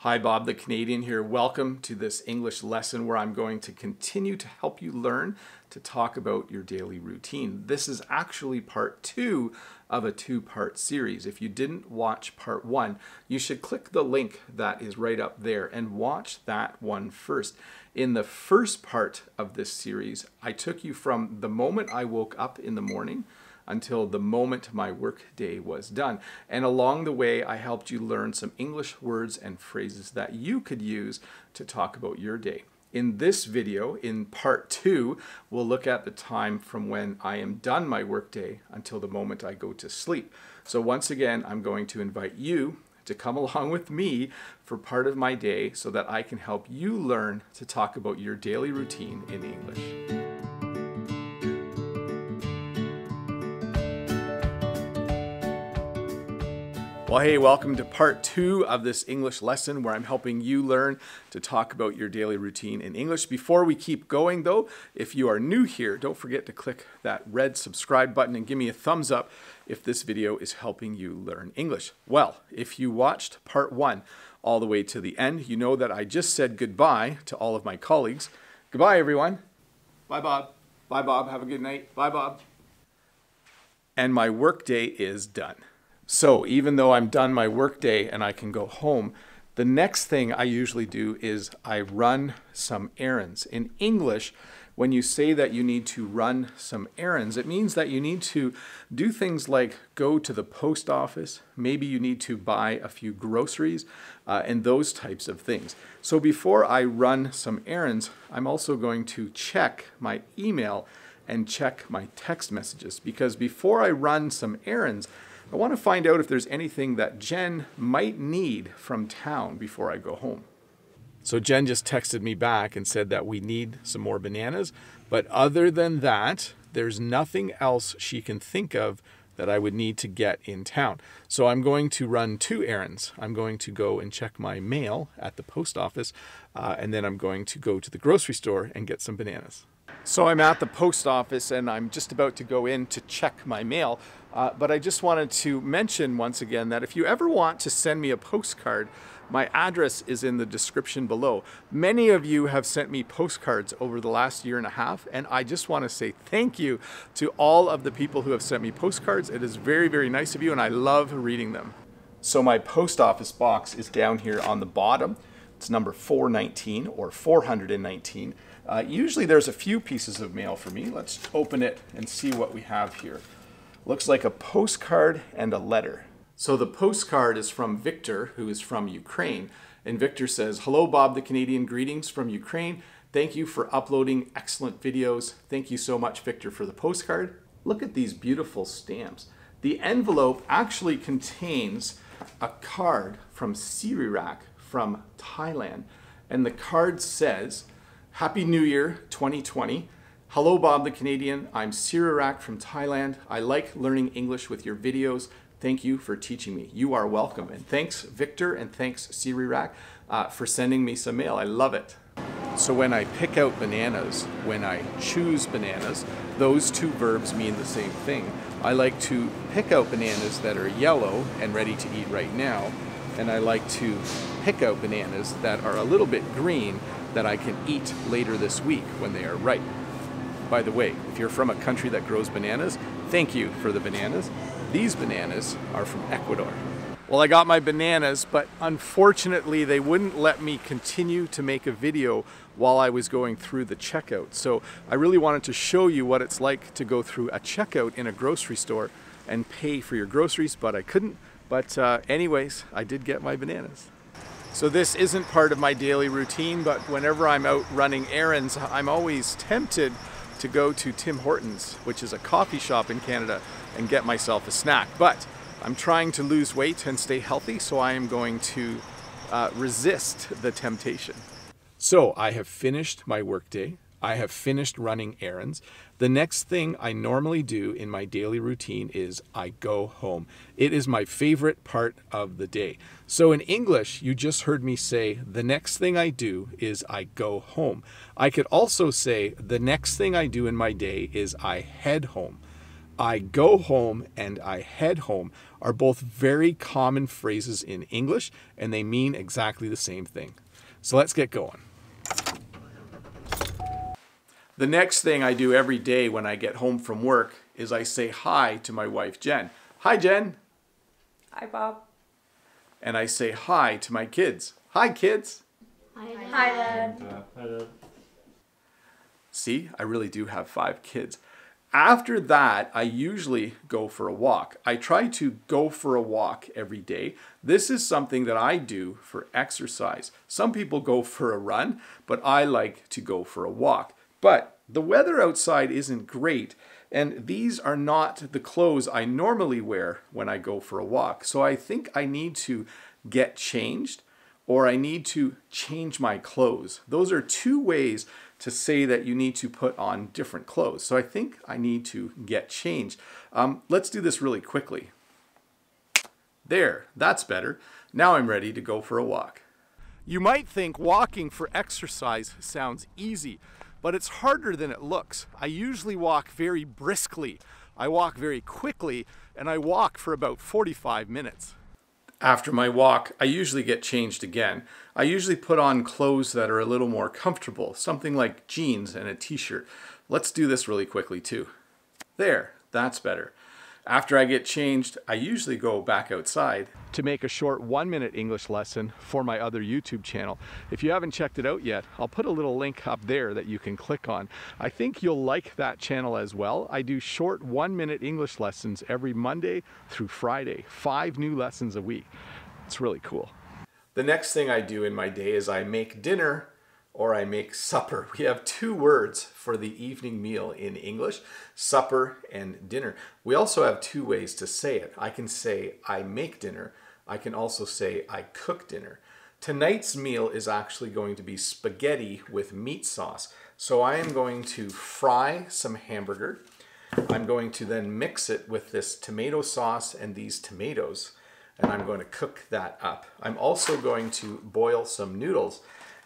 Hi, Bob the Canadian here. Welcome to this English lesson where I'm going to continue to help you learn to talk about your daily routine. This is actually part 2 of a 2-part series. If you didn't watch part 1, you should click the link that is right up there and watch that one first. In the first part of this series, I took you from the moment I woke up in the morning until the moment my work day was done. And along the way, I helped you learn some English words and phrases that you could use to talk about your day. In this video, in part 2, we'll look at the time from when I am done my work day until the moment I go to sleep. So once again, I'm going to invite you to come along with me for part of my day so that I can help you learn to talk about your daily routine in English. Well, hey, welcome to part 2 of this English lesson where I'm helping you learn to talk about your daily routine in English. Before we keep going though, if you are new here, don't forget to click that red subscribe button and give me a thumbs up if this video is helping you learn English. Well, if you watched part 1 all the way to the end, you know that I just said goodbye to all of my colleagues. Goodbye, everyone. Bye, Bob. Bye, Bob. Have a good night. Bye, Bob. And my work day is done. So even though I'm done my workday and I can go home, the next thing I usually do is I run some errands. In English, when you say that you need to run some errands, it means that you need to do things like go to the post office, maybe you need to buy a few groceries, and those types of things. So before I run some errands, I'm also going to check my email and check my text messages, because before I run some errands, I want to find out if there's anything that Jen might need from town before I go home. So Jen just texted me back and said that we need some more bananas, but other than that, there's nothing else she can think of that I would need to get in town. So I'm going to run 2 errands. I'm going to go and check my mail at the post office, and then I'm going to go to the grocery store and get some bananas. So I'm at the post office and I'm just about to go in to check my mail, but I just wanted to mention once again that if you ever want to send me a postcard, my address is in the description below. Many of you have sent me postcards over the last 1.5 years, and I just want to say thank you to all of the people who have sent me postcards. It is very, very nice of you, and I love reading them. So my post office box is down here on the bottom. It's number 419 or 419. Usually there's a few pieces of mail for me. Let's open it and see what we have here. Looks like a postcard and a letter. So the postcard is from Victor, who is from Ukraine. And Victor says, "Hello, Bob the Canadian, greetings from Ukraine. Thank you for uploading excellent videos." Thank you so much, Victor, for the postcard. Look at these beautiful stamps. The envelope actually contains a card from Sirirak from Thailand. And the card says, "Happy New Year 2020. Hello, Bob the Canadian. I'm Sirirak from Thailand. I like learning English with your videos. Thank you for teaching me." You are welcome. And thanks, Victor, and thanks, Sirirak, for sending me some mail. I love it. So when I pick out bananas, when I choose bananas, those 2 verbs mean the same thing. I like to pick out bananas that are yellow and ready to eat right now. And I like to pick out bananas that are a little bit green that I can eat later this week when they are ripe. By the way, if you're from a country that grows bananas, thank you for the bananas. These bananas are from Ecuador. Well, I got my bananas, but unfortunately they wouldn't let me continue to make a video while I was going through the checkout. So I really wanted to show you what it's like to go through a checkout in a grocery store and pay for your groceries, but I couldn't. But anyways, I did get my bananas. So this isn't part of my daily routine, but whenever I'm out running errands, I'm always tempted to go to Tim Hortons, which is a coffee shop in Canada, and get myself a snack. But I'm trying to lose weight and stay healthy, so I am going to resist the temptation. So I have finished my workday. I have finished running errands. The next thing I normally do in my daily routine is I go home. It is my favorite part of the day. So in English, you just heard me say, the next thing I do is I go home. I could also say, the next thing I do in my day is I head home. I go home and I head home are both very common phrases in English, and they mean exactly the same thing. So let's get going. The next thing I do every day when I get home from work is I say hi to my wife, Jen. Hi, Jen. Hi, Bob. And I say hi to my kids. Hi, kids. Hi, Dad. Hi, Dad. See, I really do have 5 kids. After that, I usually go for a walk. I try to go for a walk every day. This is something that I do for exercise. Some people go for a run, but I like to go for a walk. But the weather outside isn't great, and these are not the clothes I normally wear when I go for a walk. So I think I need to get changed, or I need to change my clothes. Those are 2 ways to say that you need to put on different clothes. So I think I need to get changed. Let's do this really quickly. There, that's better. Now I'm ready to go for a walk. You might think walking for exercise sounds easy, but it's harder than it looks. I usually walk very briskly. I walk very quickly, and I walk for about 45 minutes. After my walk, I usually get changed again. I usually put on clothes that are a little more comfortable, something like jeans and a t-shirt. Let's do this really quickly too. There, that's better. After I get changed, I usually go back outside to make a short 1-minute English lesson for my other YouTube channel. If you haven't checked it out yet, I'll put a little link up there that you can click on. I think you'll like that channel as well. I do short 1-minute English lessons every Monday through Friday, 5 new lessons a week. It's really cool. The next thing I do in my day is I make dinner or I make supper. We have 2 words for the evening meal in English, supper and dinner. We also have 2 ways to say it. I can say I make dinner. I can also say I cook dinner. Tonight's meal is actually going to be spaghetti with meat sauce. So I am going to fry some hamburger. I'm going to then mix it with this tomato sauce and these tomatoes, and I'm going to cook that up. I'm also going to boil some noodles.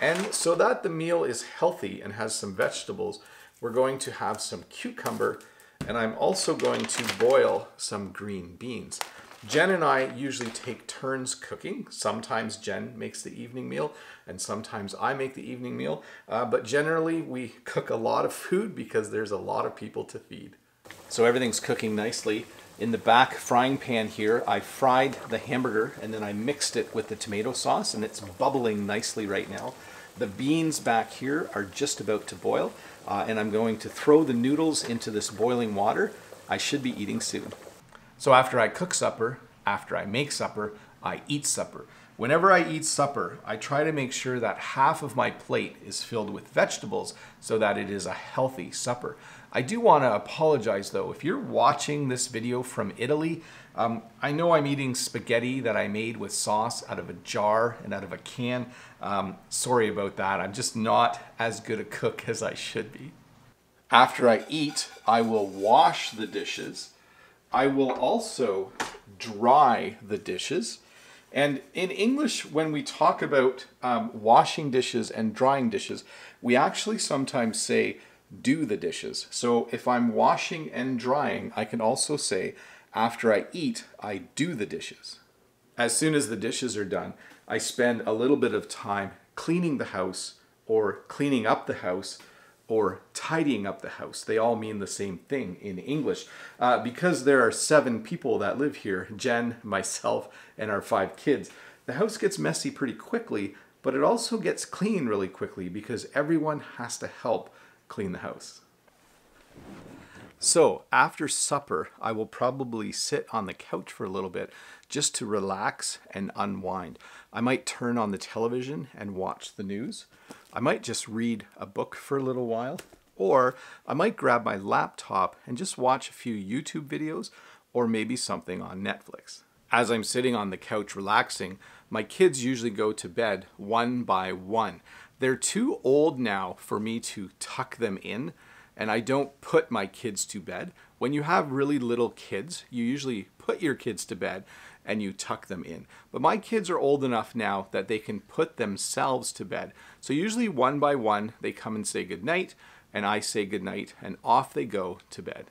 And so that the meal is healthy and has some vegetables, we're going to have some cucumber, and I'm also going to boil some green beans. Jen and I usually take turns cooking. Sometimes Jen makes the evening meal, and sometimes I make the evening meal. But generally, we cook a lot of food because there's a lot of people to feed. So everything's cooking nicely. In the back frying pan here, I fried the hamburger, and then I mixed it with the tomato sauce, and it's bubbling nicely right now. The beans back here are just about to boil, and I'm going to throw the noodles into this boiling water. I should be eating soon. So after I cook supper, after I make supper, I eat supper. Whenever I eat supper, I try to make sure that half of my plate is filled with vegetables so that it is a healthy supper. I do want to apologize though. If you're watching this video from Italy, I know I'm eating spaghetti that I made with sauce out of a jar and out of a can. Sorry about that. I'm just not as good a cook as I should be. After I eat, I will wash the dishes. I will also dry the dishes. And in English, when we talk about washing dishes and drying dishes, we actually sometimes say do the dishes. So if I'm washing and drying, I can also say after I eat, I do the dishes. As soon as the dishes are done, I spend a little bit of time cleaning the house or cleaning up the house or tidying up the house. They all mean the same thing in English. Because there are 7 people that live here, Jen, myself, and our 5 kids, the house gets messy pretty quickly, but it also gets clean really quickly because everyone has to help clean the house. So after supper, I will probably sit on the couch for a little bit just to relax and unwind. I might turn on the television and watch the news. I might just read a book for a little while, or I might grab my laptop and just watch a few YouTube videos or maybe something on Netflix. As I'm sitting on the couch relaxing, my kids usually go to bed one by one. They're too old now for me to tuck them in, and I don't put my kids to bed. When you have really little kids, you usually put your kids to bed and you tuck them in. But my kids are old enough now that they can put themselves to bed. So usually one by one, they come and say goodnight, and I say goodnight, and off they go to bed.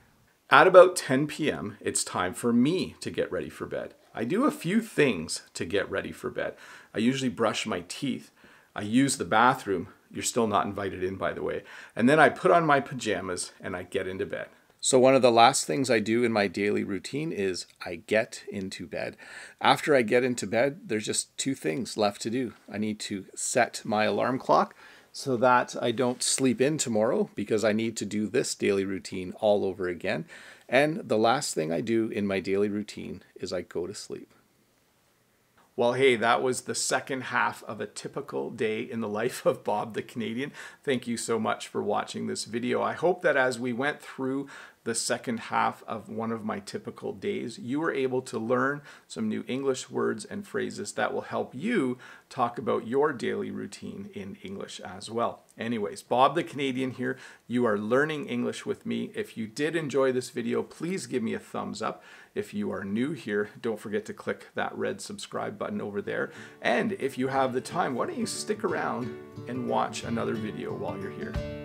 At about 10 p.m., it's time for me to get ready for bed. I do a few things to get ready for bed. I usually brush my teeth. I use the bathroom. You're still not invited in, by the way. And then I put on my pajamas and I get into bed. So one of the last things I do in my daily routine is I get into bed. After I get into bed, there's just two things left to do. I need to set my alarm clock so that I don't sleep in tomorrow, because I need to do this daily routine all over again. And the last thing I do in my daily routine is I go to sleep. Well, hey, that was the second half of a typical day in the life of Bob the Canadian. Thank you so much for watching this video. I hope that as we went through the second half of one of my typical days, you were able to learn some new English words and phrases that will help you talk about your daily routine in English as well. Anyways, Bob the Canadian here. You are learning English with me. If you did enjoy this video, please give me a thumbs up. If you are new here, don't forget to click that red subscribe button over there. And if you have the time, why don't you stick around and watch another video while you're here.